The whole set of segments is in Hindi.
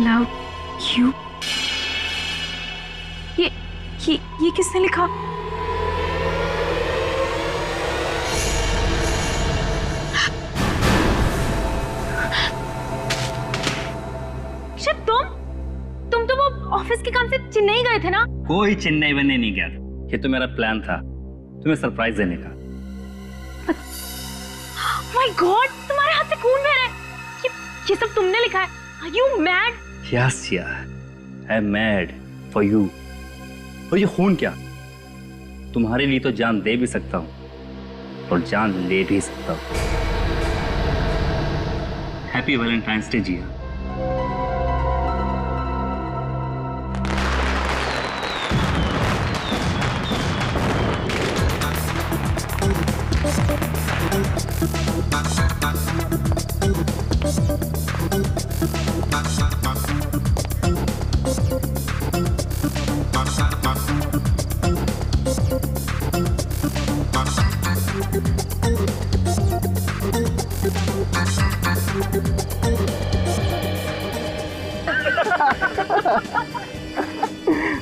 love you. ये किसने लिखा? तुम तो वो ऑफिस के काम से चेन्नई गए थे ना? कोई चेन्नई बनने नहीं गया था, ये तो मेरा प्लान था तुम्हें सरप्राइज देने का। माय गॉड, तुम्हारे हाथ से खून बह रहा है। ये सब तुमने लिखा है? Are you mad? Yes, yeah. I'm mad for you. और ये खून क्या? तुम्हारे लिए तो जान दे भी सकता हूँ और जान ले भी सकता हूँ। हैप्पी वैलेंटाइंस डे जिया।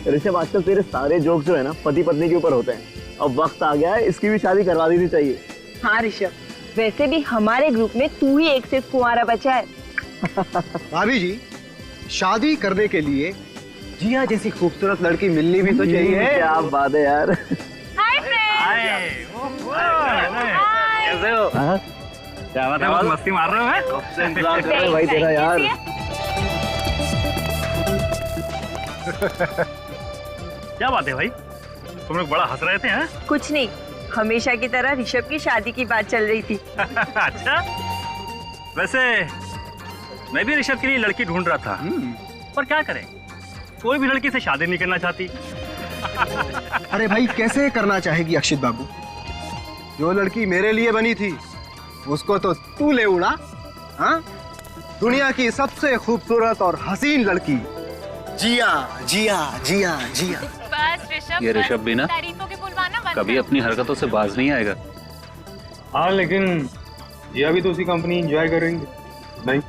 ऋषभ, आजकल तेरे सारे जोक्स जो है ना पति पत्नी के ऊपर होते हैं। अब वक्त आ गया है, इसकी भी शादी करवा देनी चाहिए। हाँ ऋषभ, वैसे भी हमारे ग्रुप में तू ही एक सिर्फ कुंवारा बचा है। भाभी जी, शादी करने के लिए जिया जैसी खूबसूरत लड़की मिलनी भी तो चाहिए। क्या बात है यार। Hi friends. कैसे हो? क्या बात है, बहुत मस्ती मार रहे हो? इंतजार कर रहे भाई तेरा यार। क्या बात है भाई, तुम लोग बड़ा हंस रहे थे? हैं? कुछ नहीं, हमेशा की तरह ऋषभ की शादी की बात चल रही थी। अच्छा, वैसे मैं भी ऋषभ के लिए लड़की ढूंढ रहा था, पर क्या करें, कोई भी लड़की से शादी नहीं करना चाहती। अरे भाई, कैसे करना चाहेगी अक्षित बाबू? जो लड़की मेरे लिए बनी थी उसको तो तू ले उड़ा। हाँ, दुनिया की सबसे खूबसूरत और हसीन लड़की जिया जिया जिया जिया। बस ऋषभ, ये ऋषभ भी ना तारीफों के बुलवाना बंद कभी अपनी हरकतों से बाज नहीं आएगा। हाँ, लेकिन जिया भी तो उसी कंपनी एंजॉय करेंगे नहीं?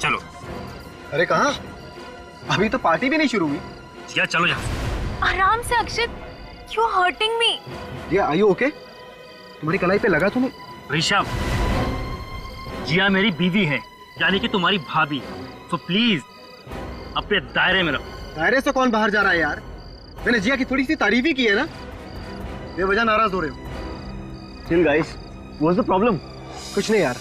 चलो। अरे कहाँ? अभी तो पार्टी भी नहीं शुरू हुई। जिया चलो यहाँ। आराम से Akshit, you are hurting me. Jiya, are you okay? तुम्हारी कलाई पे लगा तुम्हें? ऋषभ, जिया मेरी बीवी है, यानी कि तुम्हारी भाभी, तो प्लीज अपने दायरे में रहो। दायरे से कौन बाहर जा रहा है यार? मैंने जिया की थोड़ी सी तारीफ ही की है ना, बेवजह नाराज हो रहे हो। Chill guys, what's the problem? कुछ नहीं यार,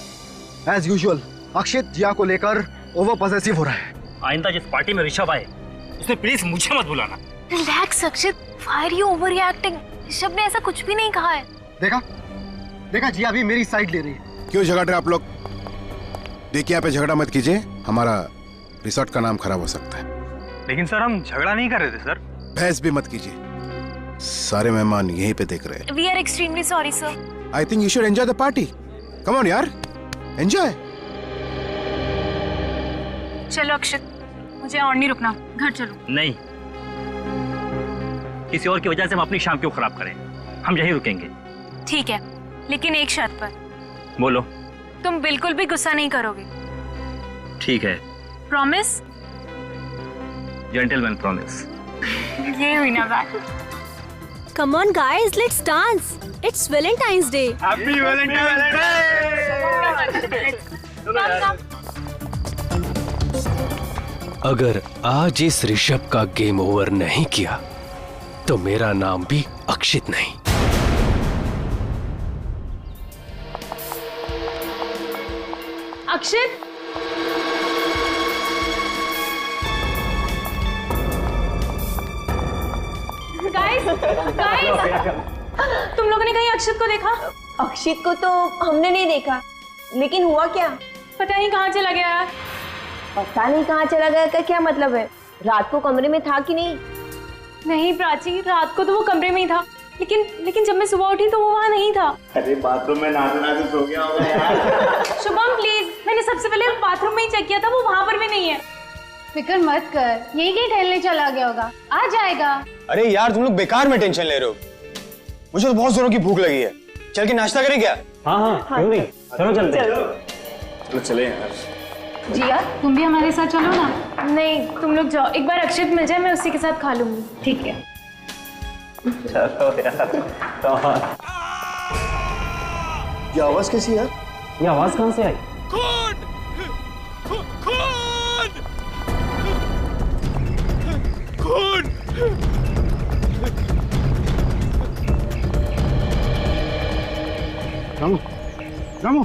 एज यूजुअल अक्षित जिया को लेकर ओवर पॉसेसिव हो रहा है। आइंदा जिस पार्टी में ऋषभ आए उसमें प्लीज मुझे मत बुलाना। Relax Akshit, why are you overreacting? Rishabh ने ऐसा कुछ भी नहीं कहा है। देखा देखा, जिया भी मेरी साइड ले रही है। क्यों झगड़ रहे आप लोग? देखिए, यहाँ पे झगड़ा मत कीजिए, हमारा रिसोर्ट का नाम खराब हो सकता है। लेकिन सर, हम झगड़ा नहीं कर रहे थे सर। बहस भी मत कीजिए, सारे मेहमान यहीं पे देख रहे हैं। We are extremely sorry sir. I think you should enjoy the party. Come on यार, एंजॉय। चलो अक्षित, मुझे और नहीं रुकना, घर चलो। नहीं, किसी और की वजह से हम अपनी शाम क्यों खराब करें, हम यहीं रुकेंगे। ठीक है, लेकिन एक शर्त पर। बोलो। तुम बिल्कुल भी गुस्सा नहीं करोगे? ठीक है। प्रॉमिस? Gentleman promise. ये हुई ना बात। Come on guys, let's dance. It's Valentine's Day. Happy Valentine day. अगर आज इस ऋषभ का गेम ओवर नहीं किया तो मेरा नाम भी अक्षित नहीं। अक्षित, गाइस, तुम लोगों ने कहीं अक्षित को देखा? अक्षित को तो हमने नहीं देखा, लेकिन हुआ क्या पता नहीं कहाँ चला गया यार। पता नहीं कहाँ चला गया का क्या मतलब है? रात को कमरे में था कि नहीं? नहीं प्राची, रात को तो वो कमरे में ही था, लेकिन जब मैं सुबह उठी तो वो वहाँ नहीं था। अरे बाथरूम में नाचते नाचते सो गया होगा यार। शुभम प्लीज, मैंने सबसे पहले बाथरूम में ही चेक किया था, वो वहाँ पर भी नहीं है। फिक्र मत कर, यही कहीं टहलने चला गया होगा, आ जाएगा। अरे यार तुम लोग बेकार में टेंशन ले रहे हो। मुझे तो बहुत जोरों की भूख लगी है। चल के नाश्ता करें क्या? हाँ क्यों नहीं, चलो चलते हैं। चलो चले यार। जिया तुम भी हमारे साथ चलो ना। नहीं तुम लोग जाओ, एक बार अक्षत मिल जाए मैं उसी के साथ खा लूंगी। ठीक है। चलो यार। ये आवाज कैसी है? ये आवाज कहाँ से आई? रामू, रामू,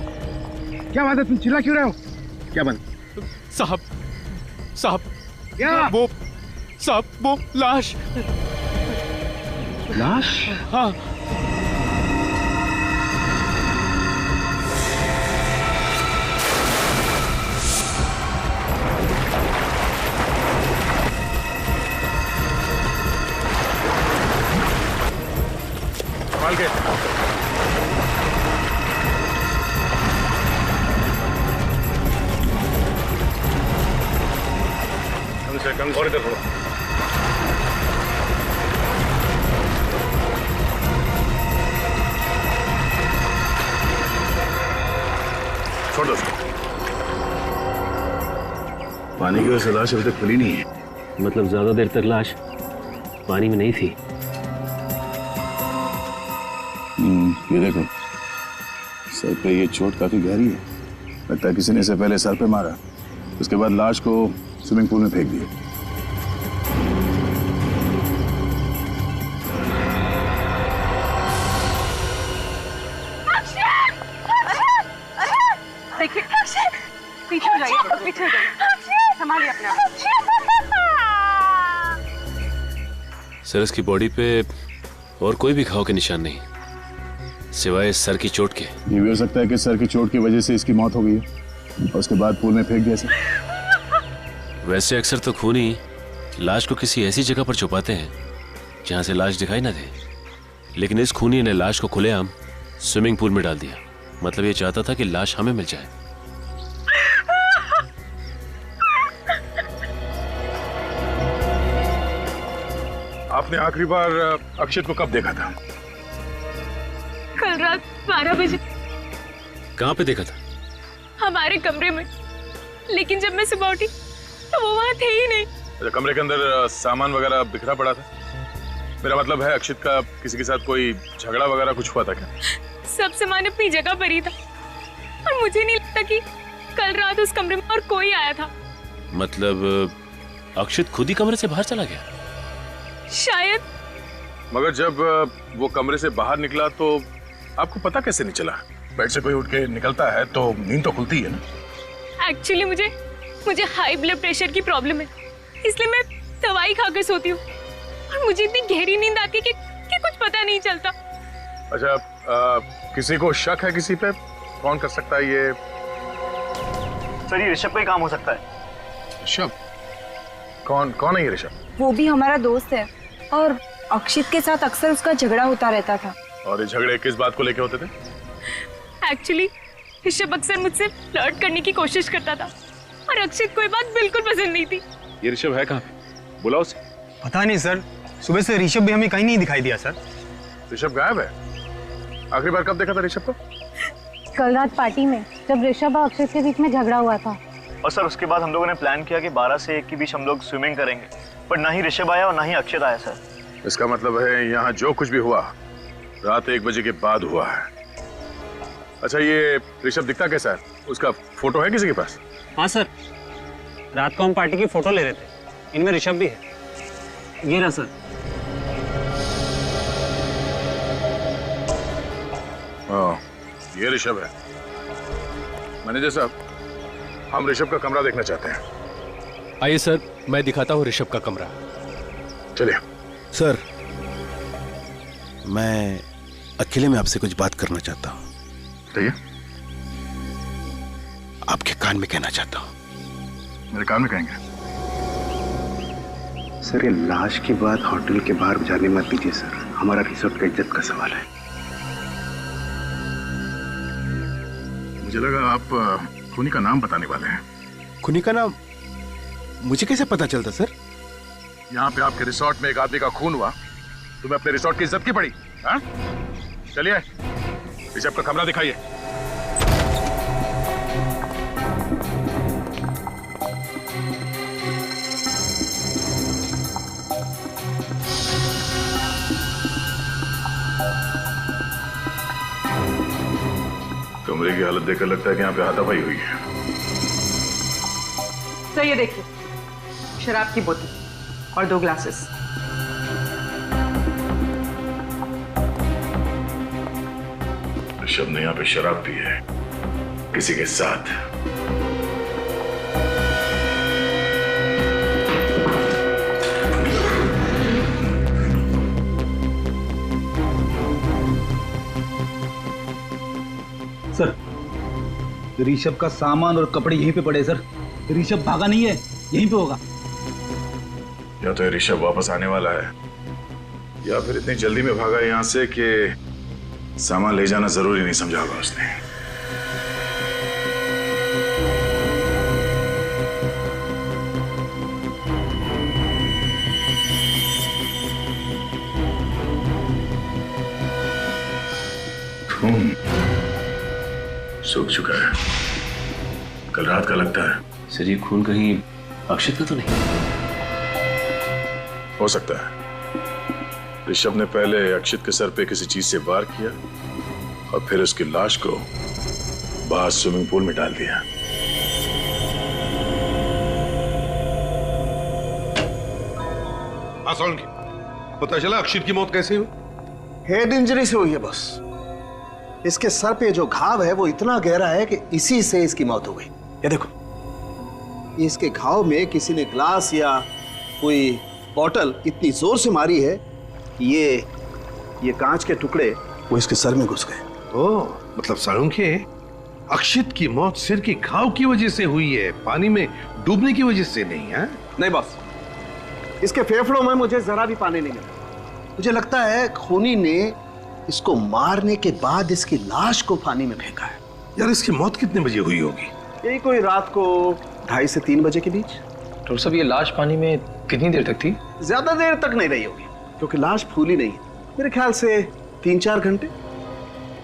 क्या बात है? तुम चिल्ला क्यों रहे हो? क्या बात? साहब साहब क्या? वो लाश। लाश? हाँ। संभाल के। कम और इधर थोड़ा। छोड़ दो उसको। पानी की वजह से लाश अभी तक खुली नहीं है। मतलब ज्यादा देर तक लाश पानी में नहीं थी। ये देखो, सर पे ये चोट काफी गहरी है। लगता है किसी ने इसे पहले सर पे मारा, उसके बाद लाश को स्विमिंग पूल में फेंक दिया। देखिए पीछे हो जाइए, पीछे हो जाइए, संभालिए अपने आप। सर इसकी बॉडी पे और कोई भी घाव के निशान नहीं, सिवाय सर की चोट के। ये भी हो सकता है कि सर की चोट की वजह से इसकी मौत हो गई है और उसके बाद पूल में फेंक दिया सर। वैसे अक्सर तो खूनी लाश को किसी ऐसी जगह पर छुपाते हैं जहां से लाश दिखाई ना दे, लेकिन इस खूनी ने लाश को खुलेआम स्विमिंग पूल में डाल दिया। मतलब ये चाहता था कि लाश हमें मिल जाए। आपने आखिरी बार अक्षत को कब देखा था? कल रात 12 बजे। कहाँ पे देखा था? हमारे कमरे में, लेकिन जब मैं सुबह उठी तो वो वहाँ थे ही नहीं। अच्छा, कमरे के अंदर सामान वगैरह बिखरा पड़ा था? मेरा मतलब है अक्षत का किसी के साथ कोई झगड़ा वगैरह कुछ हुआ था क्या? सब सामान अपनी जगह पर ही था और मुझे नहीं लगता कि कल रात उस कमरे में और कोई आया था। मतलब अक्षत खुद ही कमरे से बाहर चला गया? शायद। मगर जब वो कमरे से बाहर निकला तो आपको पता कैसे नहीं चला? बेड से कोई उठ के निकलता है तो नींद तो खुलती है ना। एक्चुअली मुझे हाई ब्लड प्रेशर की प्रॉब्लम है, इसलिए मैं दवाई खाकर सोती हूँ और मुझे इतनी गहरी नींद आती है कि कुछ पता नहीं चलता। अच्छा, किसी को शक है किसी पे? कौन कर सकता है ये? सर ये ऋषभ का ही काम हो सकता है। ऋषभ? कौन है ये ऋषभ? वो भी हमारा दोस्त है और अक्षित के साथ अक्सर उसका झगड़ा होता रहता था। और ये झगड़े किस बात को लेके होते थे? एक्चुअली ऋषभ अक्सर मुझसे फ्लर्ट करने की कोशिश करता था और अक्षित को ये बात बिल्कुल पसंद नहीं थी। ये ऋषभ है कहाँ पे? बुलाओ उसे। पता नहीं सर, सुबह से ऋषभ भी हमें कहीं नहीं दिखाई दिया सर। ऋषभ गायब है? आखिरी बार कब देखा था ऋषभ को? कल रात पार्टी में जब ऋषभ और अक्षत के बीच में झगड़ा हुआ था। और सर उसके बाद हम लोगों ने प्लान किया कि 12 से 1 के बीच हम लोग स्विमिंग करेंगे, पर ना ही ऋषभ आया और ना ही अक्षत आया सर। इसका मतलब है यहाँ जो कुछ भी हुआ रात 1 बजे के बाद हुआ है। अच्छा, ये ऋषभ दिखता कैसा है? उसका फोटो है किसी के पास? हाँ सर, रात को हम पार्टी की फोटो ले रहे थे, इनमें ऋषभ भी है। ये रहा सर। ये ऋषभ है। मैनेजर साहब, हम ऋषभ का कमरा देखना चाहते हैं। आइए सर, मैं दिखाता हूँ ऋषभ का कमरा। चलिए। सर, मैं अकेले में आपसे कुछ बात करना चाहता हूँ। कहिए। आपके कान में कहना चाहता हूँ। मेरे कान में कहेंगे? सर ये लाश की बात होटल के बाहर जाने मत दीजिए सर, हमारा रिसोर्ट का इज्जत का सवाल है। मुझे लगा आप खूनी का नाम बताने वाले हैं। खूनी का नाम मुझे कैसे पता चलता सर? यहाँ पे आपके रिसोर्ट में एक आदमी का खून हुआ, तुम्हें अपने रिसोर्ट की इज्जत की पड़ी? हाँ? चलिए ऋषभ का कमरा दिखाइए। कमरे की हालत देखकर लगता है कि यहाँ पे हाथापाई हुई है। सर ये देखिए, शराब की बोतल और 2 ग्लासेस। ऋषभ ने यहाँ पे शराब पी है किसी के साथ। सर ऋषभ का सामान और कपड़े यहीं पे पड़े सर। ऋषभ भागा नहीं है, यहीं पे होगा। या तो ऋषभ वापस आने वाला है या फिर इतनी जल्दी में भागा यहाँ से कि सामान ले जाना जरूरी नहीं समझा होगा उसने। खून सूख चुका है, कल रात का लगता है। सर ये खून कहीं अक्षित का तो नहीं? हो सकता है ऋषभ ने पहले अक्षित के सर पे किसी चीज से वार किया और फिर उसकी लाश को बाहर स्विमिंग पूल में डाल दिया। सोलंकी, पता चला अक्षित की मौत कैसे हुई? हेड इंजरी से हुई है बस। इसके सर पे जो घाव है वो इतना गहरा है कि इसी से इसकी मौत हो गई। ये देखो, इसके घाव में किसी ने ग्लास या कोई बॉटल इतनी जोर से मारी है कि ये कांच के टुकड़े वो इसके सर में घुस गए। ओह, मतलब सोलंकी, अक्षित की मौत सिर की घाव की वजह से हुई है, पानी में डूबने की वजह से नहीं है? नहीं बॉस, इसके फेफड़ों में मुझे जरा भी पानी नहीं मिला। मुझे लगता है खूनी ने इसको मारने के बाद इसकी लाश को पानी में फेंका है। यार इसकी मौत कितने बजे हुई होगी? यही कोई रात को 2:30 से 3 बजे के बीच। डॉक्टर साहब ये लाश पानी में कितनी देर तक थी? ज्यादा देर तक नहीं रही होगी क्योंकि लाश फूली नहीं है। मेरे ख्याल से 3-4 घंटे।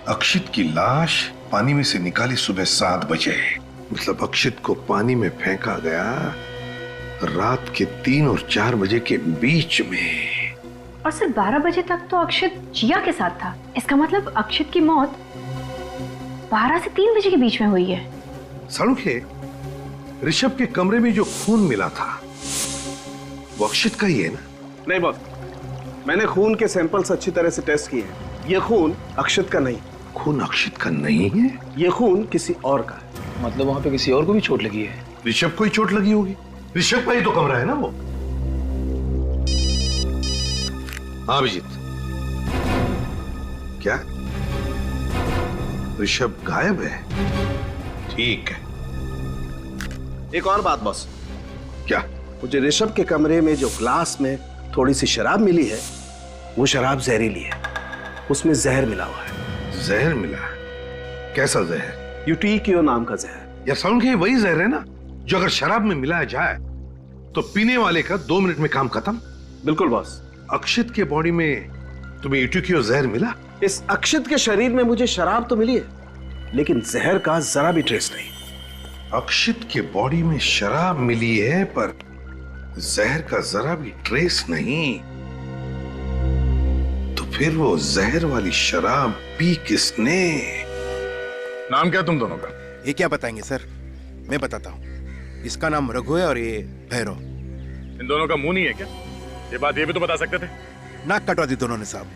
अक्षित की लाश पानी में से निकाली सुबह 7 बजे, मतलब अक्षित को पानी में फेंका गया रात के 3 और 4 बजे के बीच में। और सिर्फ 12 बजे तक तो अक्षित जिया के साथ था। इसका मतलब अक्षित की मौत 12 से 3 बजे के बीच में हुई है। सोलंकी, ऋषभ के कमरे में जो खून मिला था वो अक्षित का ही है ना? नहीं बॉस, मैंने खून के सैंपल्स अच्छी तरह से टेस्ट किए हैं। ये खून अक्षित का नहीं। खून अक्षित का नहीं है? ये खून किसी और का है। मतलब वहां पे किसी और को भी चोट लगी है? ऋषभ को ही चोट लगी होगी, ऋषभ का ही तो कमरा है ना वो। हाँ अभिजीत, क्या ऋषभ गायब है? ठीक है। एक और बात बॉस। क्या? मुझे ऋषभ के कमरे में जो ग्लास में थोड़ी सी शराब मिली है वो शराब जहरीली है। उसमें जहर मिला हुआ है। जहर मिला? कैसा जहर? यूटीक्यू नाम का जहर। यार सोलंकी, वही जहर है ना जो अगर शराब में मिलाया जाए तो पीने वाले का 2 मिनट में काम खत्म। बिल्कुल बॉस। अक्षित के बॉडी में तुम्हें यूटीक्यू जहर मिला? इस अक्षित के शरीर में मुझे शराब तो मिली है लेकिन जहर का जरा भी ट्रेस नहीं। अक्षित के बॉडी में शराब मिली है पर जहर का जरा भी ट्रेस नहीं, तो फिर वो जहर वाली शराब पी किसने? नाम क्या तुम दोनों का? ये क्या बताएंगे सर? मैं बताता हूँ। इसका नाम रघु है और ये भैरव। इन दोनों का मुंह नहीं है क्या? ये बात ये भी तो बता सकते थे। नाक कटवा दी दोनों ने साहब।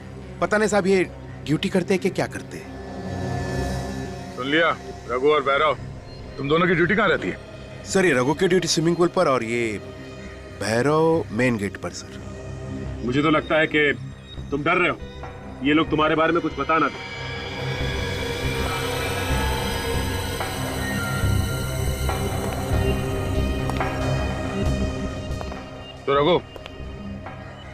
पता नहीं साहब ये ड्यूटी करते हैं कि क्या करते हैं। सुन लिया, रघु और भैरव, तुम दोनों की ड्यूटी कहाँ रहती है? सर ये रघु की ड्यूटी स्विमिंग पूल पर और ये भैरव मेन गेट पर सर। मुझे तो लगता है कि तुम डर रहे हो, ये लोग तुम्हारे बारे में कुछ बता ना दें। तो रघु,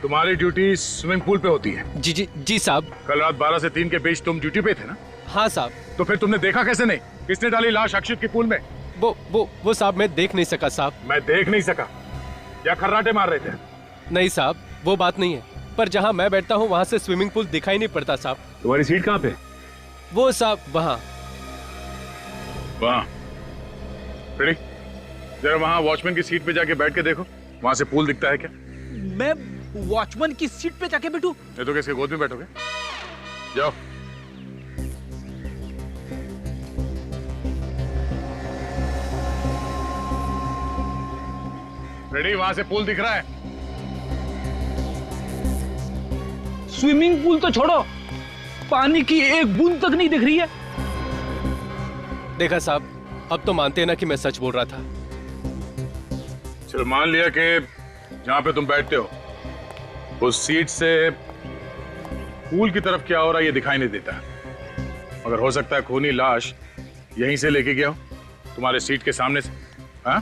तुम्हारी ड्यूटी स्विमिंग पूल पे होती है? जी जी जी साहब। कल रात 12 से 3 के बीच तुम ड्यूटी पे थे ना? हाँ साहब। तो फिर तुमने देखा कैसे नहीं? किसने डाली लाश अक्षित के पूल में? वो साहब मैं देख नहीं सका साहब। मैं देख नहीं सका या खर्राटे मार रहे थे? नहीं साहब, वो बात नहीं है, पर जहाँ मैं बैठता हूँ वहाँ से स्विमिंग पूल दिखाई नहीं पड़ता साहब। तुम्हारी सीट कहाँ पे? वो साहब वहाँ। जरा वहाँ वॉचमैन की सीट पे जाके बैठ के देखो, वहाँ से पूल दिखता है क्या? मैं वॉचमैन की सीट पे जाके बैठूं? ये तो किसके गोद में बैठोगे? जाओ। रेडी, वहां से पूल दिख रहा है? स्विमिंग पूल तो छोड़ो, पानी की एक बूंद तक नहीं दिख रही है। देखा साहब, अब तो मानते हैं ना कि मैं सच बोल रहा था। चलो मान लिया कि जहां पे तुम बैठते हो उस सीट से पूल की तरफ क्या हो रहा है ये दिखाई नहीं देता, मगर हो सकता है खूनी लाश यहीं से लेके गया हो, तुम्हारे सीट के सामने से। हाँ,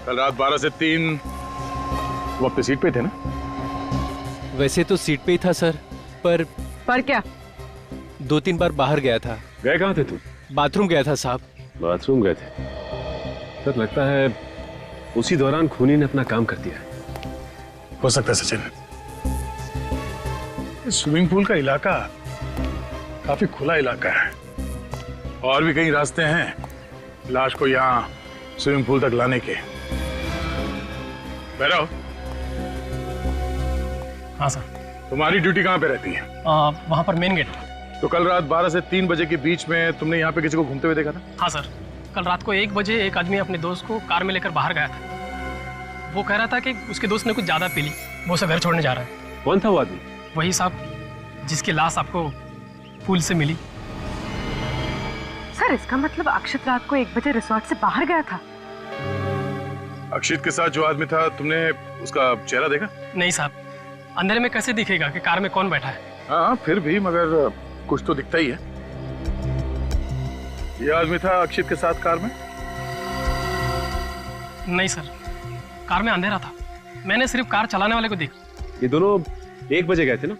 कल रात 12 से 3 तुम अपनी सीट पे थे ना? वैसे तो सीट पे ही था सर, पर क्या? 2-3 बार बाहर गया था। गए कहाँ थे तुम? बाथरूम गया था साहब। बाथरूम गए थे? सर लगता है उसी दौरान खूनी ने अपना काम कर दिया। हो सकता है सचिन, इस स्विमिंग पूल का इलाका काफी खुला इलाका है, और भी कई रास्ते हैं लाश को यहाँ स्विमिंग पूल तक लाने के। भैरव। हाँ सर। तुम्हारी ड्यूटी कहाँ पे रहती है? वहाँ पर मेन गेट। तो कल रात 12 से 3 बजे के बीच में तुमने यहाँ पे किसी को घूमते हुए देखा था? हाँ सर, कल रात को 1 बजे एक आदमी अपने दोस्त को कार में लेकर बाहर गया था। वो कह रहा था कि उसके दोस्त ने कुछ ज्यादा पी ली, वो उसे घर छोड़ने जा रहा है। कौन था वो आदमी? वही साहब जिसकी लाश आपको पूल से मिली। सर इसका मतलब अक्षत रात को 1 बजे रिसोर्ट से बाहर गया था? अक्षित के साथ जो आदमी था, तुमने उसका चेहरा देखा? नहीं साहब, अंधेरे में कैसे दिखेगा कि कार में कौन बैठा है? हाँ फिर भी, मगर कुछ तो दिखता ही है। ये आदमी था अक्षित के साथ कार में? नहीं सर, कार में अंधेरा था, मैंने सिर्फ कार चलाने वाले को देखा। ये दोनों 1 बजे गए थे ना,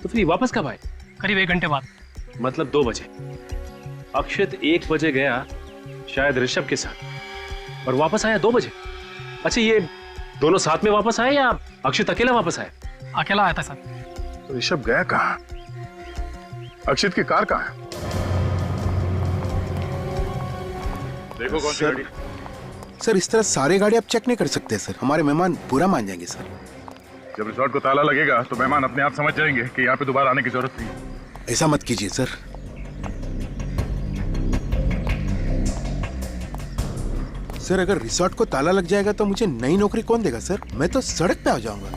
तो फिर वापस कब आए? करीब 1 घंटे बाद। मतलब 2 बजे। अक्षित 1 बजे गया शायद ऋषभ के साथ, और वापस आया 2 बजे। अच्छा, ये दोनों साथ में वापस आए या अक्षित अकेला वापस आया? अकेला आया था सर। तो ऋषभ गया कहाँ? अक्षित की कार कहाँ है? देखो कौन सी गाड़ी। सर इस तरह सारे गाड़ी आप चेक नहीं कर सकते सर, हमारे मेहमान बुरा मान जाएंगे सर। जब रिसोर्ट को ताला लगेगा तो मेहमान अपने आप समझ जाएंगे कि यहाँ पे दोबारा आने की जरूरत नहीं है। ऐसा मत कीजिए सर। सर अगर रिसोर्ट को ताला लग जाएगा तो मुझे नई नौकरी कौन देगा सर? मैं तो सड़क पे आ जाऊंगा।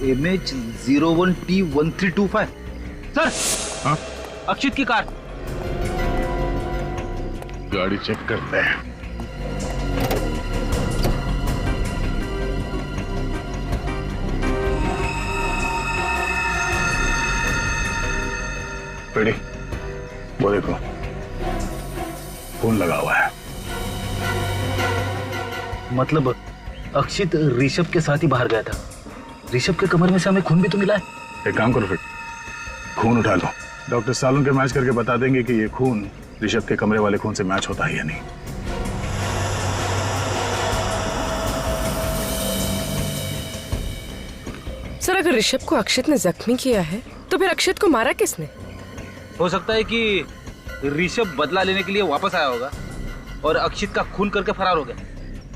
MH01T1325 sir. हाँ? अक्षित की कार। गाड़ी चेक करते हैं। पेड़ी, वो देखो फोन लगा हुआ है। मतलब अक्षित ऋषभ के साथ ही बाहर गया था। ऋषभ के कमर में से हमें खून भी तो मिला है। एक काम करो फिर, खून उठा लो, डॉक्टर सालून के मैच करके बता देंगे कि ये खून ऋषभ के कमरे वाले खून से मैच होता है या नहीं। सर अगर ऋषभ को अक्षित ने जख्मी किया है तो फिर अक्षित को मारा किसने? हो सकता है कि ऋषभ बदला लेने के लिए वापस आया होगा और अक्षित का खून करके फरार हो गया।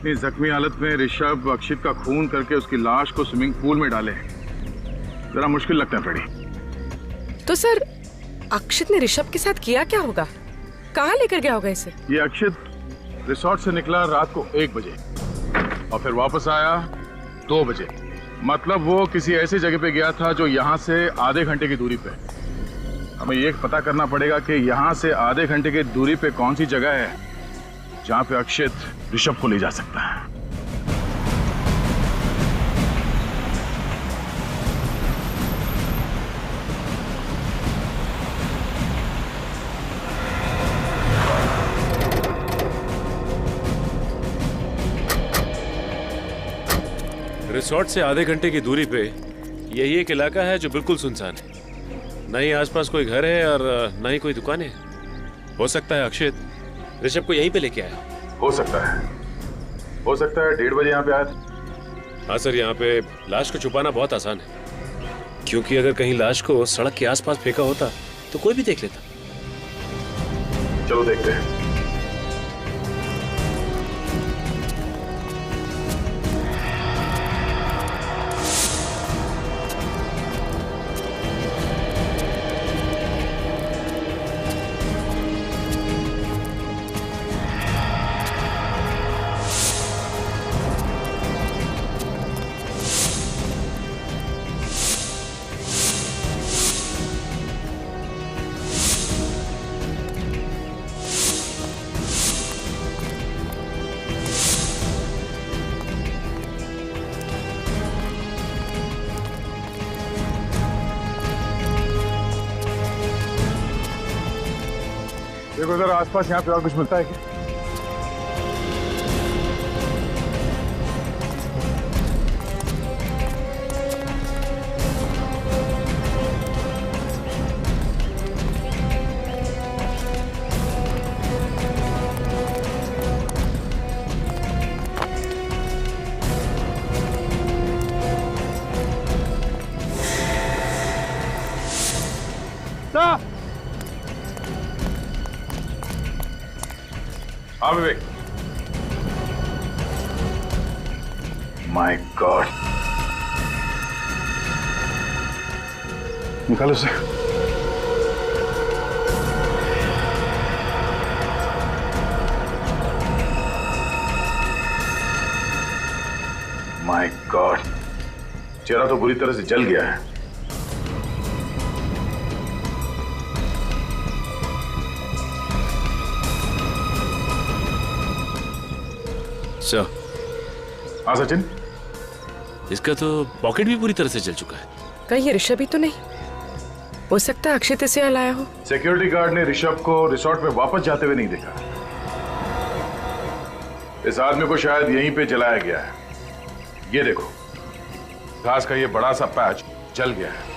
नहीं, जख्मी हालत में ऋषभ अक्षित का खून करके उसकी लाश को स्विमिंग पूल में डाले, जरा मुश्किल लगता है पेड़ी। तो सर अक्षित ने ऋषभ के साथ किया क्या होगा? कहाँ लेकर गया होगा इसे? ये अक्षित रिसोर्ट से निकला रात को 1 बजे और फिर वापस आया 2 बजे। मतलब वो किसी ऐसी जगह पे गया था जो यहाँ से आधे घंटे की दूरी पे। हमें ये पता करना पड़ेगा कि यहाँ से आधे घंटे की दूरी पे कौन सी जगह है जहाँ पे अक्षित ऋषभ को ले जा सकता है। रिसोर्ट से आधे घंटे की दूरी पे यही एक इलाका है जो बिल्कुल सुनसान है। न ही आसपास कोई घर है और न ही कोई दुकान है। हो सकता है अक्षित ऋषभ को यहीं पे लेके आया। हो सकता है 1:30 बजे यहाँ पे आया था। हाँ सर, यहाँ पे लाश को छुपाना बहुत आसान है, क्योंकि अगर कहीं लाश को सड़क के आसपास फेंका होता तो कोई भी देख लेता। चलो देखते हैं। देखो जरा आसपास यहाँ पे और कुछ मिलता है क्या? हाँ विवेक। माय गॉड, निकालो उसे। माय गॉड, चेहरा तो बुरी तरह से जल गया है। हाँ सचिन, इसका तो पॉकेट भी पूरी तरह से जल चुका है। कहीं ये ऋषभ ही तो नहीं? हो सकता है अक्षित इसे लाया हो। सिक्योरिटी गार्ड ने ऋषभ को रिसोर्ट में वापस जाते हुए नहीं देखा। इस आदमी को शायद यहीं पे जलाया गया है। ये देखो, घास का ये बड़ा सा पैच जल गया है।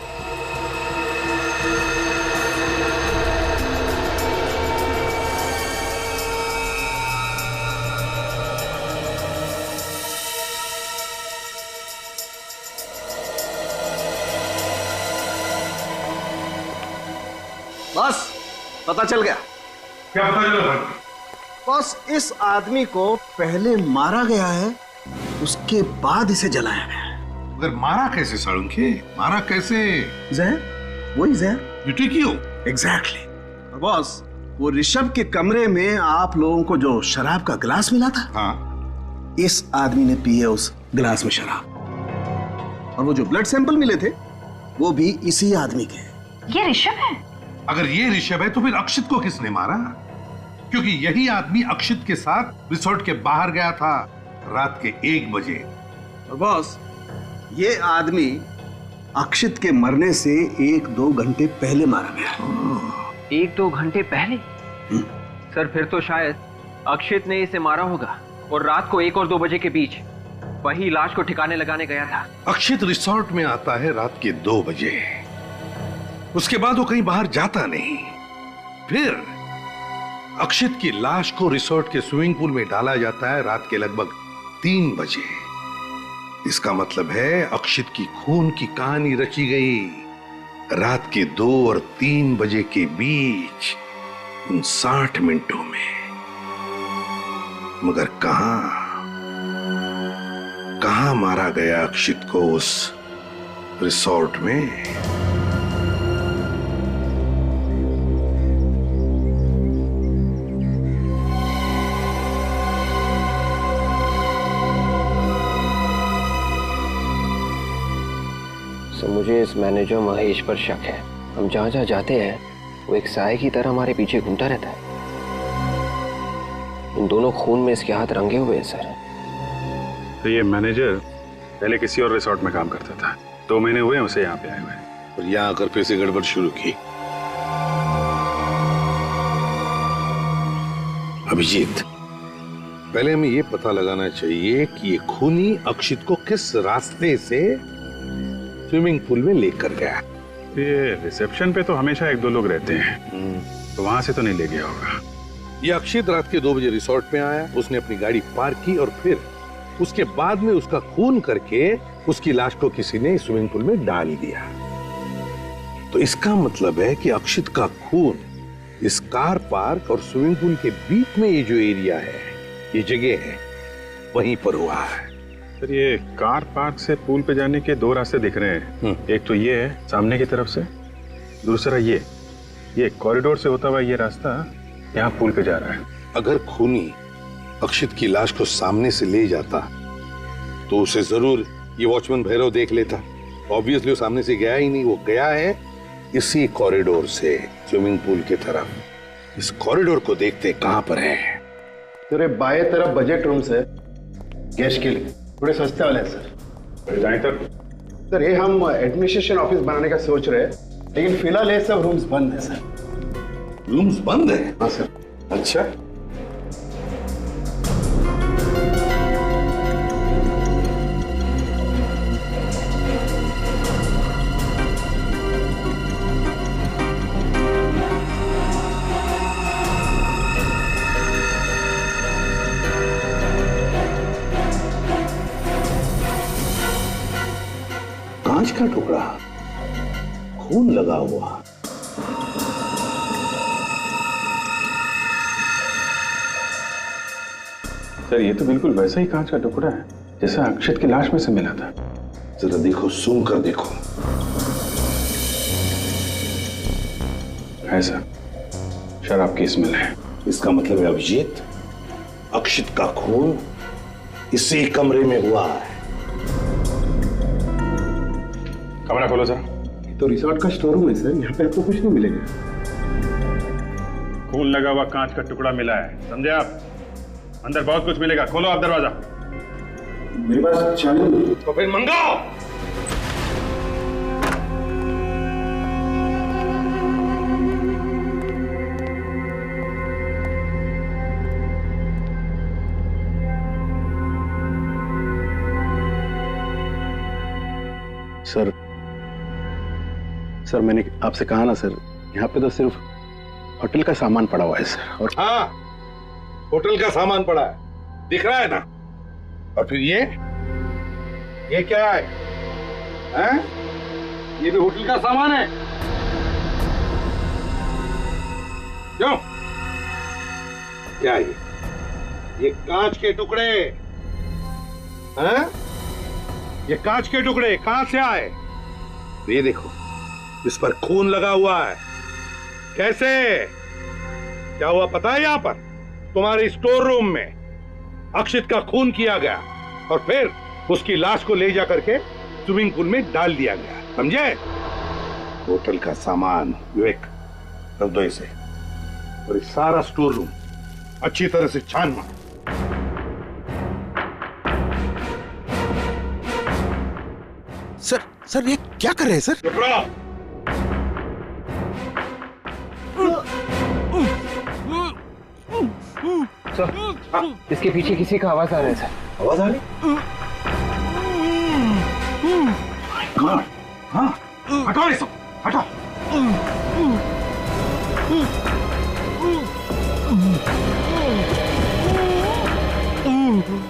बस पता चल गया। क्या पता चला? बस इस आदमी को पहले मारा गया है, उसके बाद इसे जलाया गया है। मगर मारा कैसे साळुंखे? मारा कैसे? जहर, वही जहर। ड्यूटी क्यों? एग्जैक्टली। बॉस, वो ऋषभ के कमरे में आप लोगों को जो शराब का गिलास मिला था, हाँ, इस आदमी ने पी है उस गिलास में शराब। और वो जो ब्लड सैंपल मिले थे वो भी इसी आदमी के। ये ऋषभ है? अगर ये ऋषभ है तो फिर अक्षित को किसने मारा? क्योंकि यही आदमी अक्षित के साथ रिसोर्ट के बाहर गया था रात के 1 बजे। और बॉस, ये आदमी अक्षित के मरने से 1-2 घंटे पहले मारा गया। 1-2 घंटे पहले? सर फिर तो शायद अक्षित ने इसे मारा होगा और रात को 1 और 2 बजे के बीच वही लाश को ठिकाने लगाने गया था। अक्षित रिसोर्ट में आता है रात के 2 बजे, उसके बाद वो कहीं बाहर जाता नहीं। फिर अक्षित की लाश को रिसोर्ट के स्विमिंग पूल में डाला जाता है रात के लगभग 3 बजे। इसका मतलब है अक्षित की खून की कहानी रची गई रात के 2 और 3 बजे के बीच, उन 60 मिनटों में। मगर कहां मारा गया अक्षित को उस रिसोर्ट में? मुझे इस मैनेजर महेश पर शक है। हम जहाँ जहाँ जाते हैं वो एक साए की तरह हमारे पीछे घूमता रहता है। इन दोनों खून में इसके हाथ रंगे हुए हैं सर। तो ये मैनेजर पहले किसी और रिसोर्ट में काम करता था, 2 महीने हुए उसे यहाँ पे आए हुए, और यहाँ आकर फिर से गड़बड़ शुरू की। अभिजीत, पहले हमें ये पता लगाना चाहिए कि ये खूनी अक्षित को किस रास्ते से स्विमिंग पूल में लेकर गया। ये रिसेप्शन पे तो हमेशा 1-2 लोग रहते हैं, तो वहां से तो नहीं ले गया होगा। ये अक्षित रात के 2 बजे रिसोर्ट में आया, उसने अपनी गाड़ी पार्क की और फिर उसके बाद में उसका खून करके उसकी लाश को किसी ने स्विमिंग पूल में डाल दिया। तो इसका मतलब है कि अक्षित का खून इस कार पार्क और स्विमिंग पूल के बीच में ये जो एरिया है, ये जगह है, वहीं पर हुआ है। सर ये कार पार्क से पूल पे जाने के 2 रास्ते दिख रहे हैं। एक तो ये है सामने की तरफ से, दूसरा ये कॉरिडोर से होता हुआ ये रास्ता यहाँ पूल पे जा रहा है। अगर खूनी अक्षित की लाश को सामने से ले जाता तो उसे जरूर ये वॉचमैन भैरव देख लेता। ऑब्वियसली वो सामने से गया ही नहीं, वो गया है इसी कॉरिडोर से स्विमिंग पूल की तरफ। इस कॉरिडोर को देखते कहां पर है? तेरे बाएं तरफ बजट रूम्स है गेस्ट के लिए, थोड़े सस्ते वाले हैं सर। जाएं तक सर ये हम एडमिनिस्ट्रेशन ऑफिस बनाने का सोच रहे हैं, लेकिन फिलहाल ये सब रूम्स बंद है सर। रूम्स बंद है? हाँ सर। अच्छा, कांच का टुकड़ा, खून लगा हुआ। सर ये तो बिल्कुल वैसा ही कांच का टुकड़ा है जैसा अक्षित की लाश में से मिला था। जरा देखो, सूम कर देखो। है सर, शराब की स्मेल है। इसका मतलब है अभिजीत, अक्षित का खून इसी कमरे में हुआ है। कमरा खोलो सर। तो रिसोर्ट का स्टोर रूम है सर, यहाँ पे आपको कुछ नहीं मिलेगा। खून लगा हुआ कांच का टुकड़ा मिला है, समझे आप? अंदर बहुत कुछ मिलेगा, खोलो आप दरवाजा। मेरे पास चाबी। तो फिर मंगाओ। सर मैंने आपसे कहा ना सर, यहाँ पे तो सिर्फ होटल का सामान पड़ा हुआ है सर। और हाँ, होटल का सामान पड़ा है, दिख रहा है ना। और फिर ये क्या है? हैं? ये भी होटल का सामान है। क्यों? क्या है ये कांच के टुकड़े हैं? ये कांच के टुकड़े कहां से आए? ये देखो, इस पर खून लगा हुआ है। कैसे? क्या हुआ पता है? यहां पर तुम्हारे स्टोर रूम में अक्षित का खून किया गया और फिर उसकी लाश को ले जा करके स्विमिंग पूल में डाल दिया गया, समझे? होटल का सामान विवेक रख दो इसे, और इस सारा स्टोर रूम अच्छी तरह से छान मारो। सर ये क्या कर रहे हैं सर? सर, इसके पीछे किसी का आवाज आ रहा है सर। आवाज आ रही? हाँ, हटाओ इसे, हटाओ।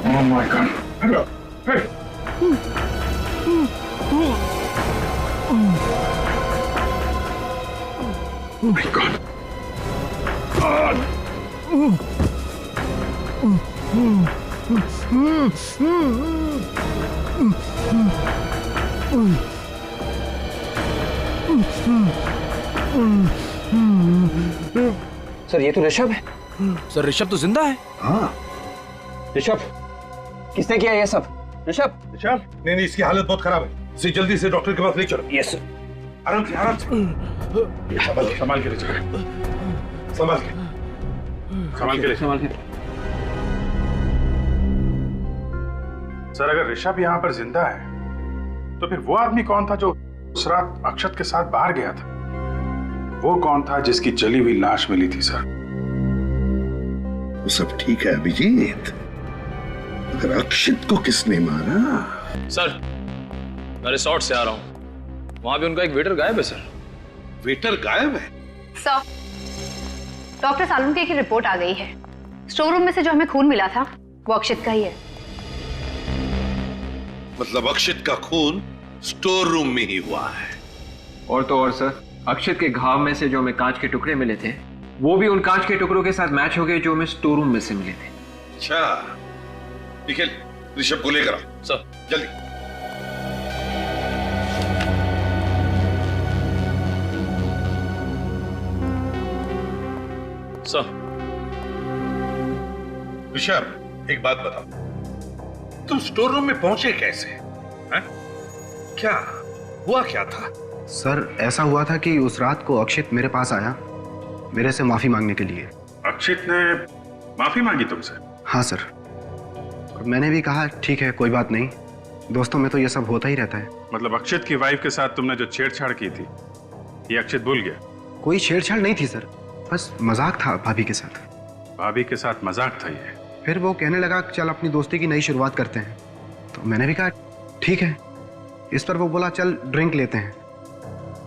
Oh my God! Hurry! Oh my God! Sir ये तो ऋषभ है। सर ऋषभ तो जिंदा है। हाँ, ऋषभ, किसने किया ये सब? ऋषभ? नहीं, इसकी हालत बहुत खराब है, इसे जल्दी से डॉक्टर के पास ले चलो। Yes sir. आराम से। संभाल के ले चलो। संभाल के। सर अगर ऋषभ यहाँ पर जिंदा है तो फिर वो आदमी कौन था जो उस रात अक्षत के साथ बाहर गया था? वो कौन था जिसकी जली हुई लाश मिली थी सर? वो सब ठीक है अभिजीत, अगर अक्षित को किसने मारा? सर मैं रिसोर्ट से आ रहा हूँ, वहां भी उनका एक वेटर गायब है सर। वेटर गायब है? सर डॉक्टर सालुंके की रिपोर्ट आ गई है। स्टोर रूम में से जो हमें खून मिला था वो अक्षित का ही है। मतलब अक्षित का खून स्टोर रूम में ही हुआ है। और तो और सर, अक्षित के घाव में से जो हमें कांच के टुकड़े मिले थे वो भी उन कांच के टुकड़ों के साथ मैच हो गए जो हमें स्टोर रूम में से मिले थे। अच्छा, निखिल ऋषभ को लेकर आओ सर। जल्दी। सर। ऋषभ, एक बात बताओ, तुम स्टोर रूम में पहुंचे कैसे? हैं? क्या हुआ, क्या था? सर ऐसा हुआ था कि उस रात को अक्षित मेरे पास आया मेरे से माफी मांगने के लिए। अक्षित ने माफी मांगी तुमसे? हाँ सर, और मैंने भी कहा ठीक है कोई बात नहीं, दोस्तों में तो ये सब होता ही रहता है। मतलब अक्षित की वाइफ के साथ तुमने जो छेड़छाड़ की थी ये अक्षित भूल गया? कोई छेड़छाड़ नहीं थी सर, बस मजाक था भाभी के साथ। भाभी के साथ मजाक था ये? फिर वो कहने लगा चल अपनी दोस्ती की नई शुरुआत करते हैं, तो मैंने भी कहा ठीक है। इस पर वो बोला चल ड्रिंक लेते हैं।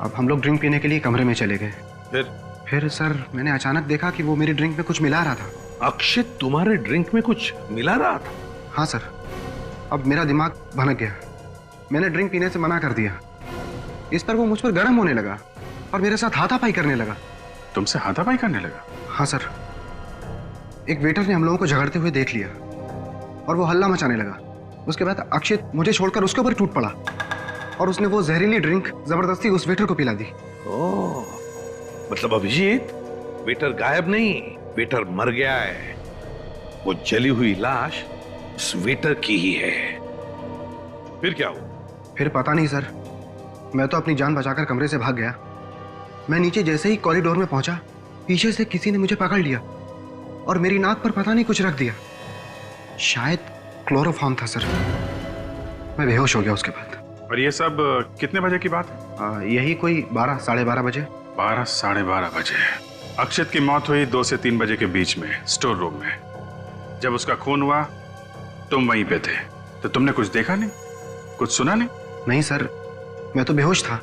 अब हम लोग ड्रिंक पीने के लिए कमरे में चले गए। फिर सर मैंने अचानक देखा कि वो मेरी ड्रिंक में कुछ मिला रहा था। अक्षित तुम्हारे ड्रिंक में कुछ मिला रहा था? हाँ सर, अब मेरा दिमाग भनक गया। मैंने ड्रिंक पीने से मना कर दिया। इस पर वो मुझ पर गर्म होने लगा और मेरे साथ हाथापाई करने लगा। तुमसे हाथापाई करने लगा? हाँ सर, एक वेटर ने हम लोगों को झगड़ते हुए देख लिया और वो हल्ला मचाने लगा। उसके बाद अक्षित मुझे छोड़कर उसके ऊपर टूट पड़ा और उसने वो जहरीली ड्रिंक जबरदस्ती उस वेटर को पिला दी। ओह, मतलब अभिजीत, वेटर गायब नहीं, वेटर मर गया है। वो जली हुई लाश उस वेटर की ही है। फिर क्या हुआ? फिर पता नहीं सर, मैं तो अपनी जान बचाकर कमरे से भाग गया। मैं नीचे जैसे ही कॉरिडोर में पहुंचा, पीछे से किसी ने मुझे पकड़ लिया और मेरी नाक पर पता नहीं कुछ रख दिया। शायद क्लोरोफॉर्म था सर। मैं बेहोश हो गया उसके बाद। और ये सब कितने बजे की बात है? यही कोई 12 साढ़े 12 बजे। 12 साढ़े 12 बजे। अक्षित की मौत हुई 2 से 3 बजे के बीच में स्टोर रूम में। जब उसका खून हुआ तुम वहीं पे थे, तो तुमने कुछ देखा नहीं, कुछ सुना नहीं? नहीं सर, मैं तो बेहोश था।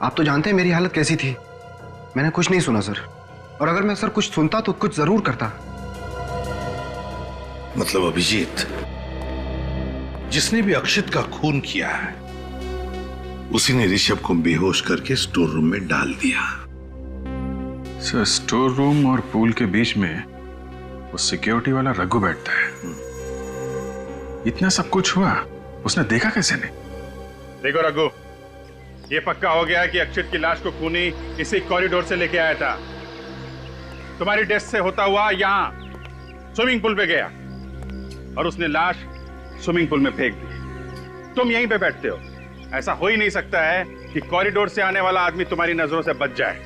आप तो जानते हैं मेरी हालत कैसी थी। मैंने कुछ नहीं सुना सर, और अगर मैं सर कुछ सुनता तो कुछ जरूर करता। मतलब अभिजीत, जिसने भी अक्षित का खून किया है उसी ने ऋषभ को बेहोश करके स्टोर रूम में डाल दिया। सर, स्टोर रूम और पूल के बीच में वो सिक्योरिटी वाला रघु बैठता है। इतना सब कुछ हुआ, उसने देखा कैसे नहीं? देखो रघु, ये पक्का हो गया कि अक्षित की लाश को खूनी इसी कॉरिडोर से लेके आया था। तुम्हारी डेस्क से होता हुआ यहाँ स्विमिंग पूल पे गया और उसने लाश स्विमिंग पूल में फेंक दी। तुम यहीं पे बैठते हो। ऐसा हो ही नहीं सकता है कि कॉरिडोर से आने वाला आदमी तुम्हारी नजरों से बच जाए।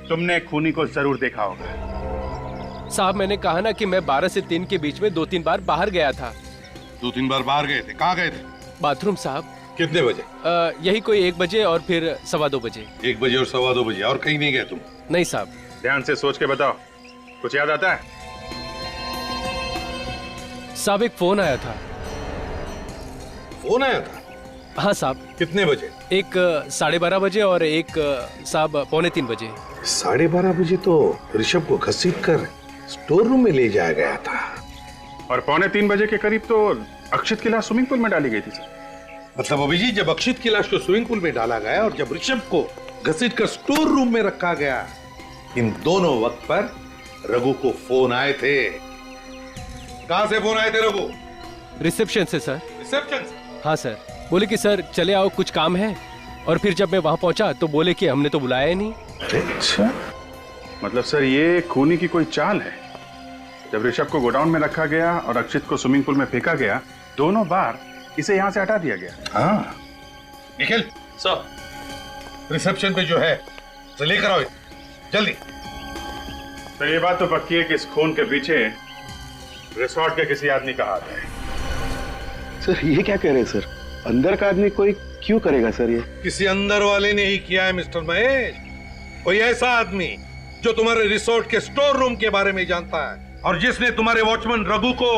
तुमने खूनी को जरूर देखा होगा। साहब, मैंने कहा ना कि मैं 12 से 3 के बीच में 2-3 बार बाहर गया था। 2-3 बार बाहर गए थे? कहाँ गए थे? बाथरूम साहब। कितने बजे? यही कोई 1 बजे और फिर 2:15 बजे। 1 बजे और 2:15 बजे, और कहीं नहीं गए तुम? नहीं साहब। ध्यान से सोच के बताओ, कुछ याद आता है? साहब, एक फोन आया था। फोन आया था? हाँ साहब। कितने बजे? एक 12:30 बजे और एक साहब 2:45 बजे। 12:30 बजे तो ऋषभ को घसीट कर स्टोर रूम में ले जाया गया था, और 2:45 बजे के करीब तो अक्षित की लाश स्विमिंग पूल में डाली गई थी सर। मतलब अभिजीत, जब अक्षित की लाश को स्विमिंग पूल में डाला गया और जब ऋषभ को घसीट कर स्टोर रूम में रखा गया, इन दोनों वक्त पर रघु को फोन आए थे। कहां से फोन आए थे रघु? रिसेप्शन से सर। रिसेप्शन से? हाँ सर, बोले कि सर चले आओ, कुछ काम है। और फिर जब मैं वहां पहुंचा तो बोले कि हमने तो बुलाया ही नहीं। अच्छा, मतलब सर ये खूनी की कोई चाल है। जब ऋषभ को गोडाउन में रखा गया और अक्षित को स्विमिंग पूल में फेंका गया, दोनों बार इसे यहाँ से हटा दिया गया। हाँ निखिल सर, रिसेप्शन पे जो है तो लेकर आओ जल्दी। तो ये बात तो पक्की है कि इस खून के पीछे रिसोर्ट के किसी आदमी का हाथ है। सर ये क्या कह रहे हैं सर? अंदर का आदमी कोई क्यों करेगा सर? ये किसी अंदर वाले ने ही किया है मिस्टर महेश। कोई ऐसा आदमी जो तुम्हारे रिसोर्ट के स्टोर रूम के बारे में जानता है और जिसने तुम्हारे वॉचमैन रघु को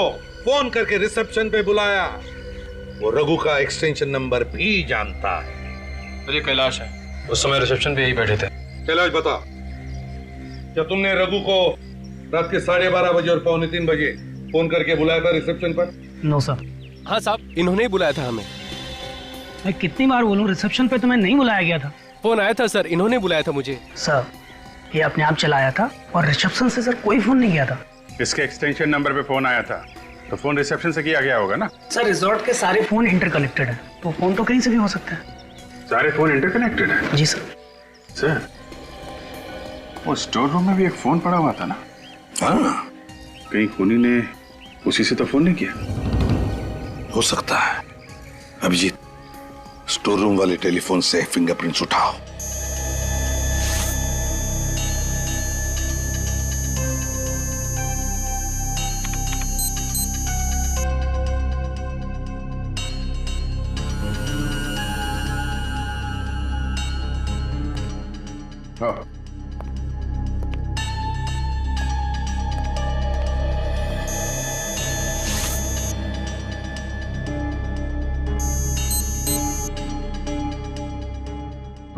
फोन करके रिसेप्शन पे बुलाया, वो रघु का एक्सटेंशन नंबर भी जानता है। तो ये कैलाश है, उस समय रिसेप्शन पे यही बैठे थे। कैलाश बता, जब तुमने रघु को रात के 12:30 बजे और 2:45 बजे फोन करके बुलाया था रिसेप्शन पर? No sir. हाँ साहब, इन्होंने ही बुलाया था हमें। मैं कितनी बार बोलूं, रिसेप्शन पे तो मैं नहीं बुलाया गया था। फोन आया था सर, इन्होंने बुलाया था मुझे। सर ये अपने आप चलाया था और रिसेप्शन से सर कोई फोन नहीं गया था। इसके एक्सटेंशन नंबर पे फोन आया था तो फोन रिसेप्शन से किया गया होगा ना? सर रिजॉर्ट के सारे फोन इंटरकनेक्टेड है, तो फोन तो कहीं से भी हो सकता है। सारे फोन इंटरकनेक्टेड है? जी सर। सर वो स्टोर रूम में भी एक फोन पड़ा हुआ था ना? हाँ, कहीं खूनी ने उसी से तो फोन नहीं किया? हो सकता है। अभिजीत, स्टोर रूम वाले टेलीफोन से फिंगरप्रिंट्स उठाओ। हाँ।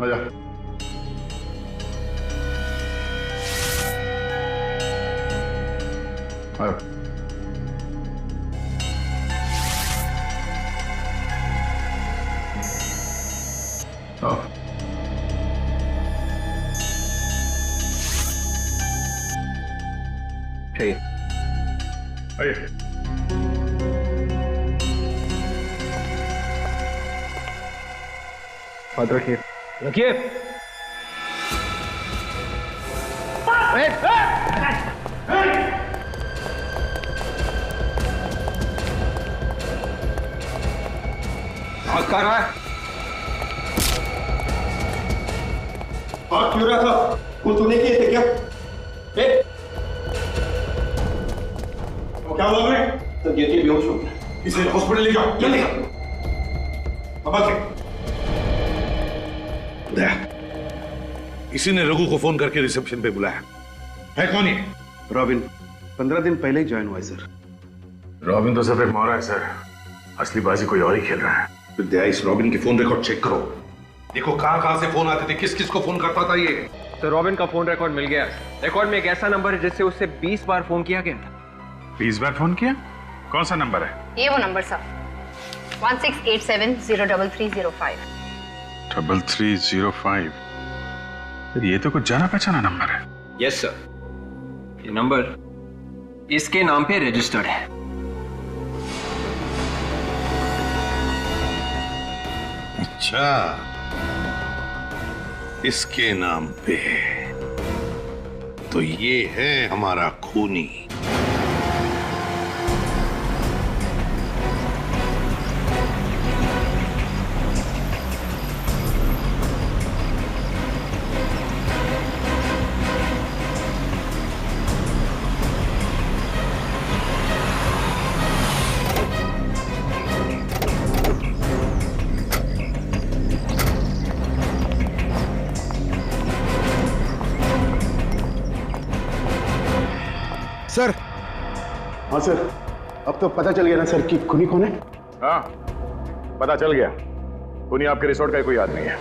आजा। आया। आओ। चाहिए। आइए। हाथ रखिए। रखिए। आग कर रहा है। आग क्यों रहा था? वो तूने किए थे क्या? क्या हुआ मैं? तो गिर बेहोश हो गया। इसे हॉस्पिटल ले जाओ जल्दी। दया, इसी ने रघु को फोन करके रिसेप्शन पे बुलाया है। कौन ये? रॉबिन 15 दिन पहले ही ज्वाइन हुआ है सर। रॉबिन तो सब एक मोहरा है सर, असली बाजी कोई और ही खेल रहा है। तो दया, इस रॉबिन के फोन रिकॉर्ड चेक करो, देखो कहां कहां से फोन आते थे, किस किस को फोन करता था ये। तो रॉबिन का फोन रिकॉर्ड मिल गया। रिकॉर्ड में एक ऐसा नंबर है जिससे उससे 20 बार फोन किया गया था। 20 बार फोन किया? कौन सा नंबर है? ये वो नंबर सर, 1687033305। 3305। ये तो कुछ जाना पहचाना नंबर है। यस सर, ये नंबर इसके नाम पे रजिस्टर्ड है। अच्छा, इसके नाम पे, तो ये है हमारा खूनी। सर। हाँ सर, अब तो पता चल गया ना सर कि खूनी कौन है? हाँ, पता चल गया। खूनी आपके रिसोर्ट का कोई आदमी है।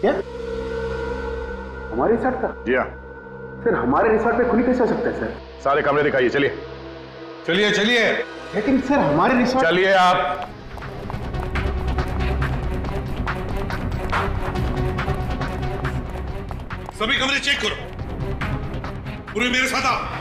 क्या? हमारे रिसोर्ट का? जी हाँ। सर हमारे रिसोर्ट पे खूनी कैसे हो सकता है सर? सारे कमरे दिखाइए, चलिए। चलिए चलिए। लेकिन सर हमारे रिसोर्ट। चलिए आप। सभी कमरे चेक करो, पूरे मेरे साथ आओ।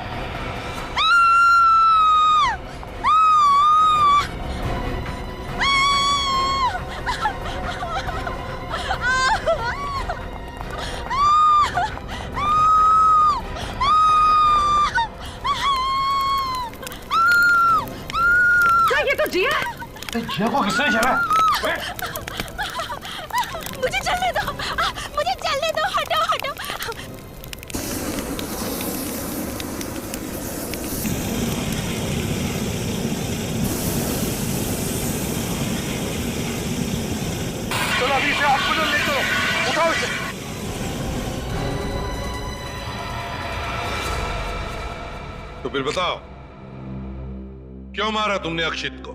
जिया को किसने चला? मुझे चलने दो, मुझे चलने दो, हटो हटो। चलो अभी से हॉस्पिटल ले चलो, उठाओ इसे। तो फिर बताओ, क्यों मारा तुमने अक्षित को?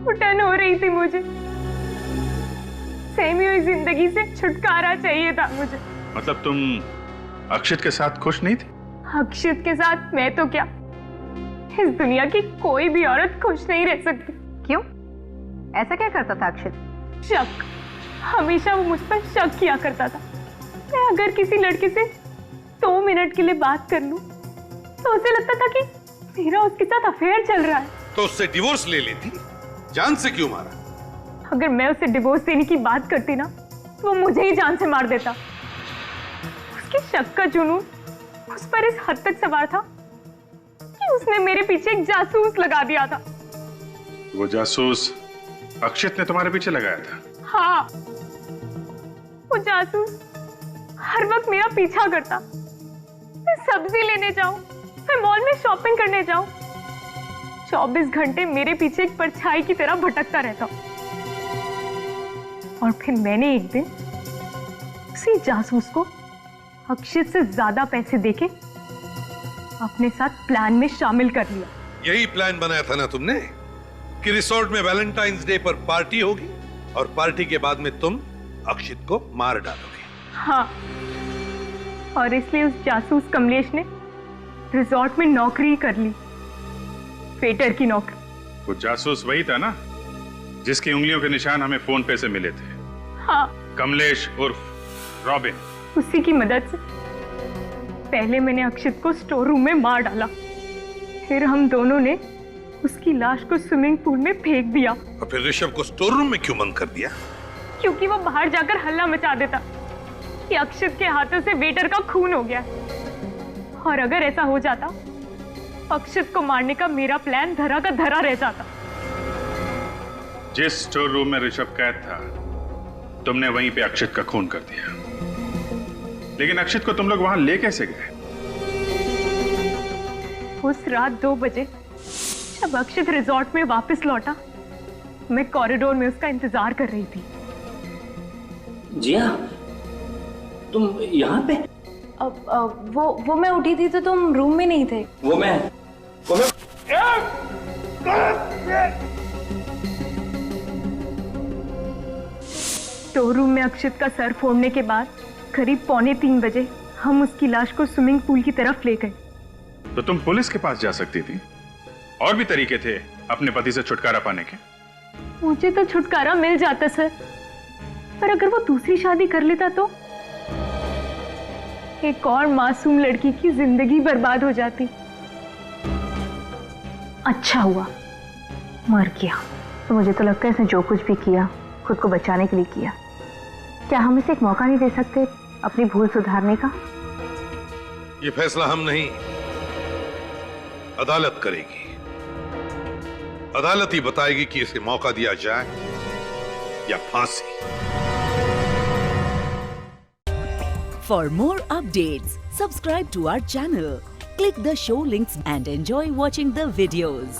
घुटन हो रही थी मुझे, सहमी हुई जिंदगी से छुटकारा चाहिए था मुझे। मतलब तुम अक्षित के साथ खुश नहीं थी? अक्षित के साथ मैं तो क्या, इस दुनिया की कोई भी औरत खुश नहीं रह सकती। क्यों? ऐसा क्या करता था अक्षित? शक, हमेशा वो मुझ पर शक किया करता था। मैं अगर किसी लड़के से 2 मिनट के लिए बात कर लूं तो उसे लगता था कि मेरा उसके साथ अफेयर चल रहा है। तो उससे डिवोर्स ले लेती, जान से क्यों मारा? अगर मैं उसे डिवोर्स देने की बात करती ना तो वो मुझे ही जान से मार देता। उसके शक का जुनून उस पर इस हद तक सवार था कि उसने मेरे पीछे एक जासूस लगा दिया था। वो जासूस अक्षित ने तुम्हारे पीछे लगाया था? हाँ, वो जासूस हर वक्त मेरा पीछा करता। मैं सब्जी लेने जाऊं, मैं मॉल में शॉपिंग करने जाऊं, 24 घंटे मेरे पीछे एक परछाई की तरह भटकता रहता। और फिर मैंने एक दिन उसी जासूस को अक्षित से ज्यादा पैसे देके अपने साथ प्लान में शामिल कर लिया। यही प्लान बनाया था ना तुमने कि रिसोर्ट में वैलेंटाइंस डे पर पार्टी होगी और पार्टी के बाद में तुम अक्षित को मार डालोगे। हाँ, और इसलिए उस जासूस कमलेश ने रिसोर्ट में नौकरी कर ली, वेटर की नौकरी। वो जासूस वही था ना जिसकी उंगलियों के निशान हमें फोन पे से मिले थे? हाँ, कमलेश उर्फ रॉबिन। उसी की मदद से पहले मैंने अक्षित को स्टोर रूम में मार डाला, फिर हम दोनों ने उसकी लाश को स्विमिंग पूल में फेंक दिया। और फिर ऋषभ को स्टोर रूम में क्यों बंद कर दिया? क्योंकि वो बाहर जाकर हल्ला मचा देता कि अक्षित के हाथों से वेटर का खून हो गया। और अगर ऐसा हो जाता, अक्षित को मारने का मेरा प्लान धरा का धरा रह जाता। जिस स्टोर रूम में ऋषभ कैद था, तुमने वहीं पे अक्षित का खून कर दिया। लेकिन अक्षित को तुम लोग वहां ले कैसे गए? उस रात 2 बजे जब अक्षित रिजॉर्ट में वापस लौटा, मैं कॉरिडोर में उसका इंतजार कर रही थी। जिया, तुम यहाँ पे? वो मैं उठी थी तो तुम रूम में नहीं थे। वो मैं स्टोर रूम में अक्षित का सर फोड़ने के बाद करीब 2:45 बजे हम उसकी लाश को स्विमिंग पूल की तरफ ले गए। तो तुम पुलिस के पास जा सकती थी, और भी तरीके थे अपने पति से छुटकारा पाने के। मुझे तो छुटकारा मिल जाता सर, पर अगर वो दूसरी शादी कर लेता तो एक और मासूम लड़की की जिंदगी बर्बाद हो जाती। अच्छा हुआ मर गया। तो मुझे तो लगता है इसने जो कुछ भी किया खुद को बचाने के लिए किया। क्या हम इसे एक मौका नहीं दे सकते अपनी भूल सुधारने का? ये फैसला हम नहीं, अदालत करेगी। अदालत ही बताएगी कि इसे मौका दिया जाए या फांसी। For more updates, subscribe to our channel, click the show links and enjoy watching the videos.